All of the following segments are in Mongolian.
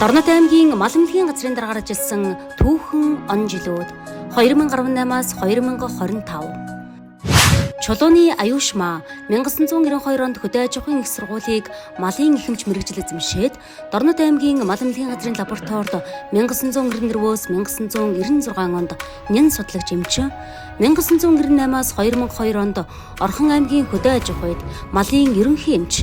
Дорнод аймгийн Маламлгийн газрын дараагаар ажилласан түүхэн он жилүүд 2018-аас 2025. Чулууны аюушмаа 1992 онд хөдөө аж ахуйн их сургуулийг малын ихэмж мэргэжил эзэмшээд Дорнод аймгийн Маламлгийн газрын лабораторид 1994-өөс 1996 онд нэн судлагч эмчин, 1998-аас 2002 онд Орхон аймгийн хөдөө аж ахуйд малын ерөнхий эмч,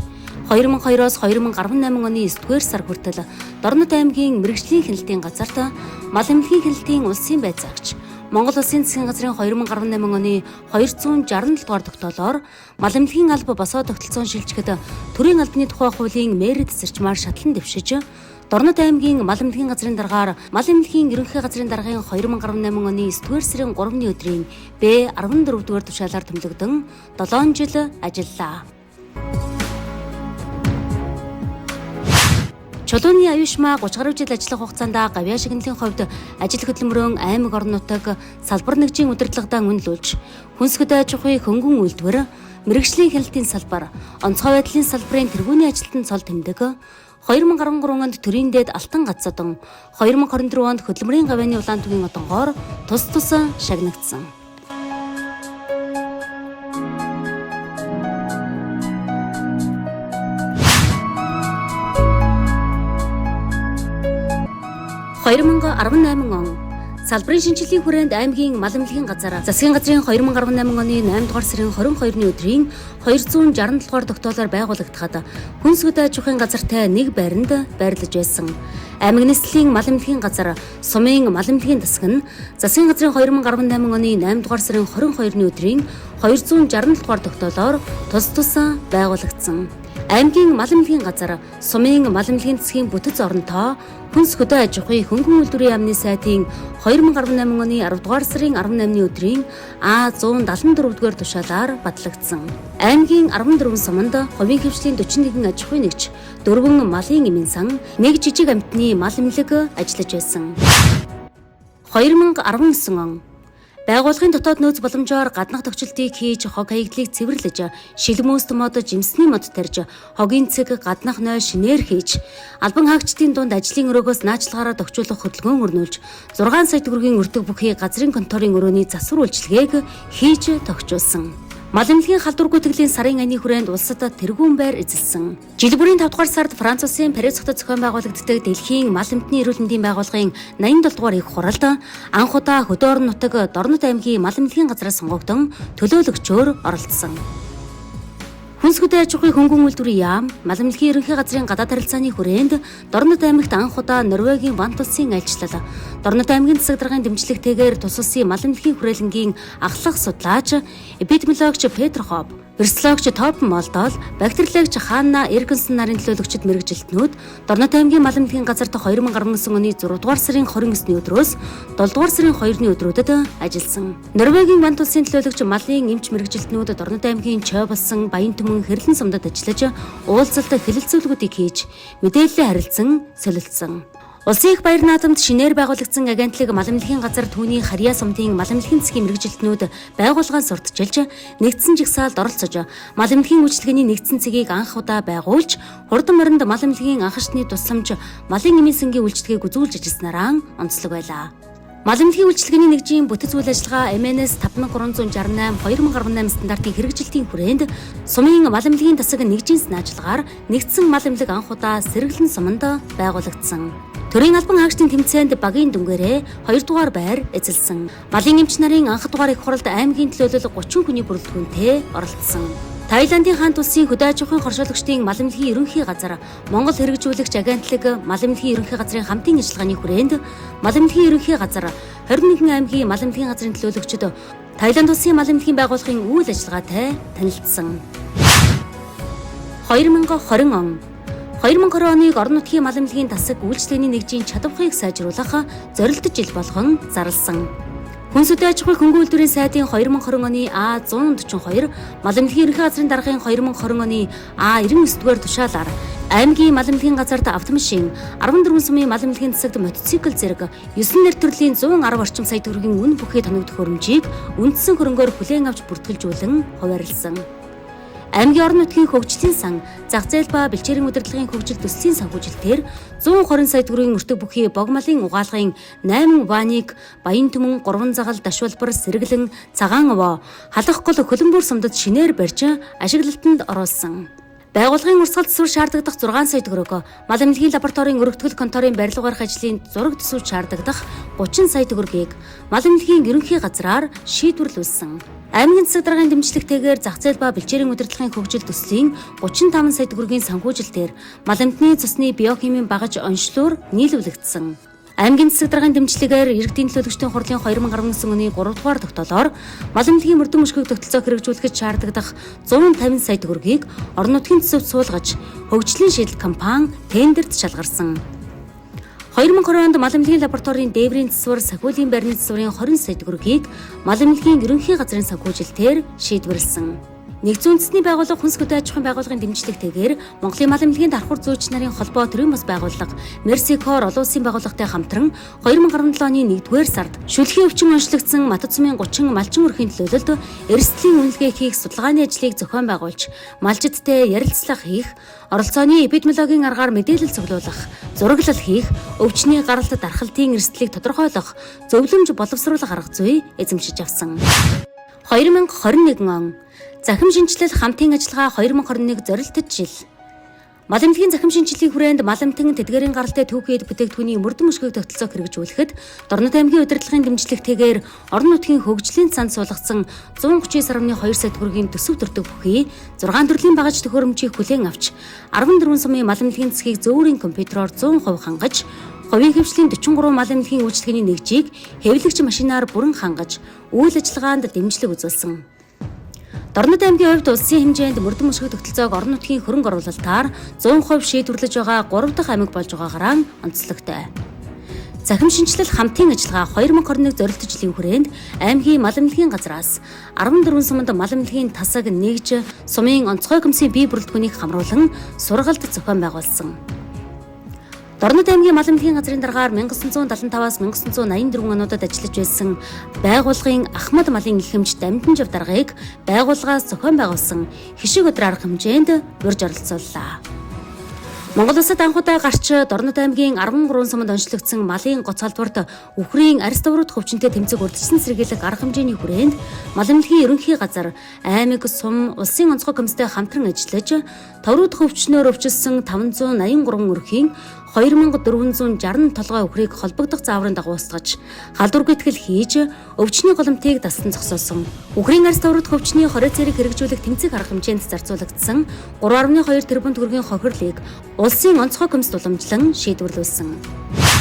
2002-оос 2018 оны 9-р сар хүртэл Дорнод аймгийн мэргэжлийн хяналтын газарт Маламлгийн хяналтын улсын байцаагч, Монгол Улсын засгийн газрын 2018 оны 267 дугаар тогтоолоор Маламлгийн алба босоо тогтолцоон шилжихэд төрийн албаны тухай хуулийн мэрит зарчмаар шатлан дэвшиж, Дорнод аймгийн Маламлгийн газрын дараагаар Маламлгийн ерөнхий газрын даргын 2018 оны 9-р сарын 3-ны өдрийн Б14 дугаар тушаалаар томилогдсон 7 жил ажиллалаа. Чулууны аюушмаа 30 гаруй жил ажиллах хугацаанд гавьяа шигнэлийн хувьд ажил хөдөлмөрөн аймаг орон нутаг салбар нэгжийн удирдлагадаа үнэлүүлж, хүнс хөдөө аж ахуй хөнгөн үйлдвэр, мэргэжлийн хяналтын салбар, онцгой байдлын салбарын тэргүүний ажилтан цол тэмдэг, 2013 онд төрийн дээд алтан гацадан, 2024 онд хөдөлмөрийн гавьяаны улаан түгийн одонгоор тус шагнагдсан. – 2018 он салбарын шинжилгээний хүрээнд аймгийн Маламлгийн газар засгийн газрын 2018 оны 8 дугаар сарын 22-ны өдрийн 267 дугаар тогтоолоор байгуулагдахад хүнс хөдөө аж ахуйн газартай нэг байранд байрлаж байсан. Аймаг нийслэлийн Маламлгийн газар сумын Маламлгийн засаг нь засгийн газрын 2018 оны 8 дугаар сарын 22-ны өдрийн 267 дугаар тогтоолоор тус байгуулагдсан. Аймгийн Маламлгийн газар сумын Маламлгийн засгийн бүтэц оронтой хүнс хөдөө аж ахуй хөнгөн үйлдвэрийн яамны сайтын 2018 оны 10 дугаар сарын 18-ны өдрийн А174 дугаар тушаалаар батлагдсан. Аймгийн 14 суманд хувийн хвшлийн 41 аж ахуй нэгж, 4 малын эмийн сан, 1 жижиг амьтны мал эмнэлэг ажиллаж байсан. 2019 он байгууллагын дотоод нөөц боломжоор гаднах тохиолдлыг хийж хог хаягдлыг цэвэрлэж, шилмөөст мод жимсний мод тарьж, хогийн цэг гаднах ной шинээр хийж, албан хаагчдын дунд ажлын өрөөгөөс наачлагаараа тохижуулах хөдөлгөөн өрнүүлж, 6 сая төгрөгийн өртөг бүхий газрын конторын өрөөний засвар үйлчилгээг хийж тохижуулсан. Маламлгийн халдвар гүйтгэлийн сарын аяны хүрээнд улсад тэргүүн байр эзэлсэн. Жил бүрийн 5 дугаар сард Франц улсын Парис хотод зохион байгуулагддаг дэлхийн мал эмтний эрүүл мэндийн байгууллагын 87 дугаар их хуралд анх удаа хөдөө орон нутаг Дорнод аймгийн Маламлгийн газраас сонгогдсон төлөөлөгчөөр оролцсон. Хүнс хөдөө аж ахуй хөнгөн үйлдвэрийн яам Маламлгийн ерөнхий газрын гадаад харилцааны хүрээнд Дорнод аймагт анх удаа Норвегийн Вант улсын айлчлал, Дорнод аймгийн засаг даргын дэмжлэгтэйгээр тус улсын Маламлгийн хүрээлэнгийн ахлах судлаач эпидемиологч Петр Хоб, вирусологч Топ Молдол, бактериологч Ханна Эргэнсэн нарын төлөөлөгчд мэргэжилтнүүд Дорнод аймгийн Маламлгийн газарт 2019 оны 6 дугаар сарын 29-ны өдрөөс 7 дугаар сарын 2-ны өдрүүдэд ажилласан. Норвегийн Вант улсын төлөөлөгч малын эмч мэргэжилтнүүд Дорнод аймгийн Чой болсон Баян Түмэн хэрлэн сумдад ажиллаж уулзалт хэлэлцүүлгүүдийг хийж мэдээлэл харилцан солилцсон. Улсын их баяр наадамд шинээр байгуулагдсан агентлаг Маламлгийн газар түүний Харьяа сумдын Маламлгийн засгийн мэргэжилтнүүд байгууллагаа сурталчилж, нэгдсэн жагсаалд оролцож, Маламлгийн үйлчилгээний нэгдсэн цэгийг анх удаа байгуулж, хурдан моринд Маламлгийн анхаарчны тусламж малын эмийн сангийн үйлчилгээг үзүүлж ажилласнараа онцлог байлаа. Маламлгийн үйлчилгээний нэгжийн бүтэц үйл ажиллагаа MNS 5368 2018 стандартын хэрэгжилтийн хүрээнд сумын Маламлгийн засаг нэгжийн санаачлагаар нэгдсэн мал эмнэлэг анх удаа Сэргэлэн суманд байгуулагдсан. Төрийн албан хаагчдын тэмцээнд багийн дүнгээрээ 2 дугаар байр эзэлсэн. Малын эмч нарын анх дугаар их хуралд аймгийн төлөөлөл 30 хүний бүрэлдэхүүнтэй оролцсон. Таиландын хаант улсын хөдөө аж ахуйн хоршуулагчдын Маламлгийн ерөнхий газар, Монгол хэрэгжүүлэгч агентлаг Маламлгийн ерөнхий газрын хамтын ажиллагааны хүрээнд Маламлгийн ерөнхий газар 21 аймгийн Маламлгийн газрын төлөөлөгчд Таиланд улсын Маламлгийн байгууллагын үйл ажиллагаатай танилцсан. 2020 он 2020 оныг орон нутгийн Маламлгийн засаг үйлчлэгээний нэгжийн чадварыг сайжруулах зорилттой жил болгон зарласан. Хүнс хөдөө аж ахуй хөнгөн үйлдвэрийн сайдын 2020 оны А142, Маламлгийн ерөнхий газрын даргын 2020 оны А99 дугаар тушаалаар аймгийн Маламлгийн газарт автомашин, 14 сумын Маламлгийн засагт мотоцикл зэрэг 9 нэр төрлийн 110 орчим сая төгрөгийн үн бүхий тоногдох хөрөмжийг үндсэн хөрөнгөөр хүлээн авч бүртгэлжүүлэн хуваарлсан. Аймгийн орон нутгийн хөгжлийн сан, зах зээл ба бэлчээрийн удирдлагын хөгжил төслийн санхүүжилтээр 120 сая төгрөгийн өртөг бүхий богмолын угаалгын 8 ваныг Баян Түмэн, Гурван Загал, Дашвалбар, Сэргэлэн, Цагаан овоо, Халах гол Хөлбөмбөр сумдад шинээр барьж ашиглалтанд оруулсан. Байгууллагын урсгалд төсвөр шаардагдах 6 сая төгрөг, мал эмнэлгийн лабораторийн өргөтгөл конторын барилга барих ажлын зураг төсвөр шаардагдах 30 сая төгрөгийг мал эмнэлгийн ерөнхий газраар шийдвэрлүүлсэн. Аймгийн засаг даргын дэмжлэгтэйгээр зах зээл ба бэлчээрийн удирдлагын хөгжил төслийн 35 сая төгрөгийн санхүүжилтээр мал эмтний цусны биохимийн багаж онцлогоор нийлүүлэгдсэн. Аймгийн засаг даргын дэмжлэгээр иргэдийн төлөөлөгчдийн хурлын 2019 оны 3 дугаар тогтоолоор мал эмнэлгийн мөрдөн мөшгөг тогтолцоо хэрэгжүүлэхэд шаардлагах 150 сая төгрөгийг орон нутгийн төсөвт суулгаж хөгжлийн шийдэл компани тендерт шалгарсан. 2020 онд мал эмнэлгийн лабораторийн дээврийн засвар, сахиулын байрны засварын 20 сая төгрөгийг мал эмнэлгийн ерөнхий газрын санхүүжилтээр шийдвэрлсэн. Нэгдсэн үндэсний байгууллага хүнс хөдөө аж ахуйн байгууллагын дэмжлэгтэйгээр Монголын мал эмнэлгийн дархур зүйч нарын холбоо төрийн бас байгууллага Мерсикор олон улсын байгууллагатай хамтран 2017 оны 1-р сард шүлхийн өвчин онцлогдсон Матад сумын 30 малчин өрхийн төлөөлөлд эрсдлийн үнэлгээ хийх судалгааны ажлыг зохион байгуулж, малчидтай ярилцлага хийх, оролцооны эпидемиологийн аргаар мэдээлэл цуглуулах, зураглал хийх, өвчний гаралт дархалтын эрсдлийг тодорхойлох, зөвлөмж боловсруулах арга зүй эзэмшиж авсан. 2021 он захим шинжилэл хамтын ажиллагаа 2021 зорилттой жил. Мал эмнэлгийн захим шинжиллийн хүрээнд мал эмтэн тэдгээрийн гаралтай түүхийд бүтээгдэхүүний мөрдөн мөшгөг тогтолцоо хэрэгжүүлэхэд Дорнод аймгийн удирдлагын дэмжлэгтэйгээр орон нутгийн хөгжлийн цанд суулгасан 139.2 сая төгрөгийн төсөв төртөг бүхий 6 төрлийн багаж төхөөрөмжийг хүлээн авч 14 сумын мал эмнэлгийн засгийг зөөврийн компьютероор 100% хангаж, хувийн хэмжлийн 43 мал эмнэлгийн үйлчлэгээний нэгжийг хэвлэгч машинаар бүрэн хангаж, үйл ажиллагаанд дэмжлэг үзүүлсэн. Дорнод аймгийн хувьд улсын хэмжээнд мөрдөн мөшгөг тогтолцоог орон нутгийн хөрөнгө оруулалтаар 100% шийдвэрлэж байгаа 3 дахь аймаг болж байгаагаараа онцлогтой. Захим шинжилэл хамтын ажиллагаа 2021 зорилт жилийн хүрээнд аймгийн мал эмнэлгийн газраас 14 суманд мал эмнэлгийн тасаг нэгж сумын онцгой комиссийн бие бүрэлдэхүүнийг хамруулан сургалт зохион байгуулсан. Дорнод аймгийн мал эмнэлгийн газрын даргаар 1975-аас 1984 онуудад ажиллаж байсан байгууллагын Ахмад малын их хэмж Дамжинжав даргаыг байгууллагаас зохион байгуулсан хишиг өдөр арга хэмжээнд урьж оролцууллаа. Монгол улсад анхудаа гарч Дорнод аймгийн 13 суманд онцлогдсон малын гоц халдварт үхрийн арьс даврууд хөвчөнтэй тэмцэг урдчилсан сэргийлэх арга хэмжээний хүрээнд мал эмнэлгийн ерөнхий газар аймаг сум улсын онцгой комисстэй хамтран ажиллаж товрууд хөвчнөөр өвчлсөн 583 өрхийн 2467 толгой үхрийг холбогдох зааврын дагуу устгаж, халдвар гүйтгэл хийж, өвчний голомтыг дасан зогсоосон. Үхрийн арьс даврууд хөвчний хорой цэрэг хэрэгжүүлэх тэмцэх арга хэмжээнд зарцуулагдсан 3.2 тэрбум төгрөгийн хохирлыг улсын онцгой комисс уламжлан шийдвэрлүүлсэн.